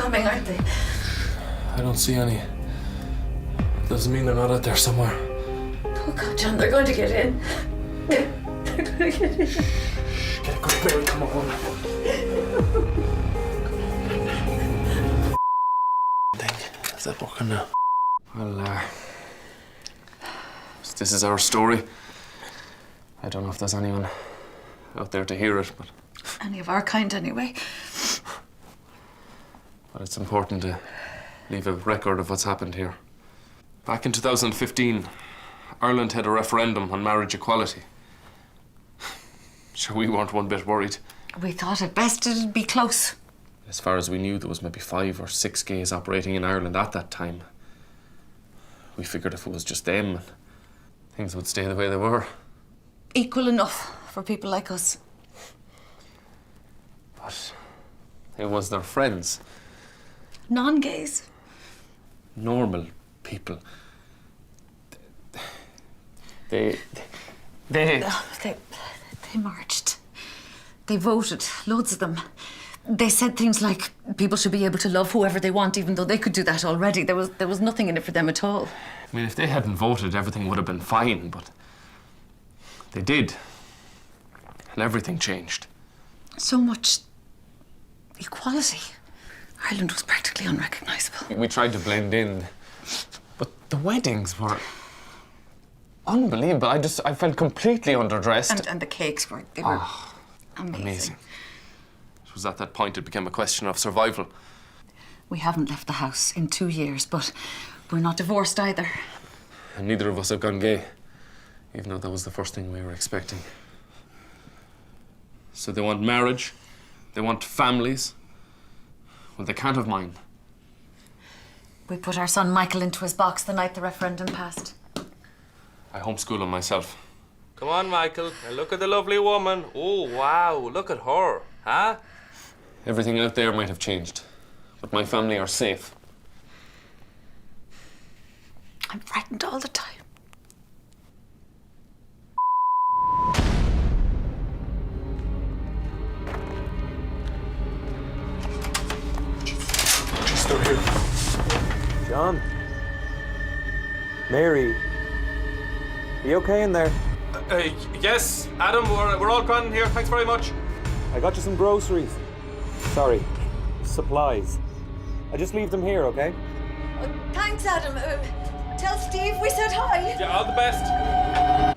coming, aren't they? I don't see any. Doesn't mean they're not out there somewhere. Oh God, John, they're going to get in. They're going to get in. Get a grip, Mary, come on. Is that working now? Well, this is our story. I don't know if there's anyone out there to hear it, but... Any of our kind, anyway. But it's important to leave a record of what's happened here. Back in 2015, Ireland had a referendum on marriage equality. Sure, we weren't one bit worried. We thought at best it'd be close. As far as we knew, there was maybe 5 or 6 gays operating in Ireland at that time. We figured if it was just them, things would stay the way they were. Equal enough for people like us. But it was their friends. Non-gays. Normal people. They marched. They voted, loads of them. They said things like people should be able to love whoever they want, even though they could do that already. There was nothing in it for them at all. I mean, if they hadn't voted, everything would have been fine, but they did. And everything changed. So much equality. Ireland was practically unrecognisable. We tried to blend in, but the weddings were unbelievable. I felt completely underdressed. And the cakes were amazing. It was at that point it became a question of survival. We haven't left the house in 2 years, but we're not divorced either. And neither of us have gone gay, even though that was the first thing we were expecting. So they want marriage, they want families. Well, they can't have mine. We put our son Michael into his box the night the referendum passed. I homeschool him myself. Come on, Michael. Now look at the lovely woman. Oh, wow. Look at her. Huh? Everything out there might have changed, but my family are safe. I'm frightened all the time. Just over here. John? Mary? Are you okay in there? Yes, Adam, we're all gone here. Thanks very much. I got you some groceries. Sorry, supplies. I just leave them here, okay? Thanks, Adam. Tell Steve we said hi. Yeah, all the best.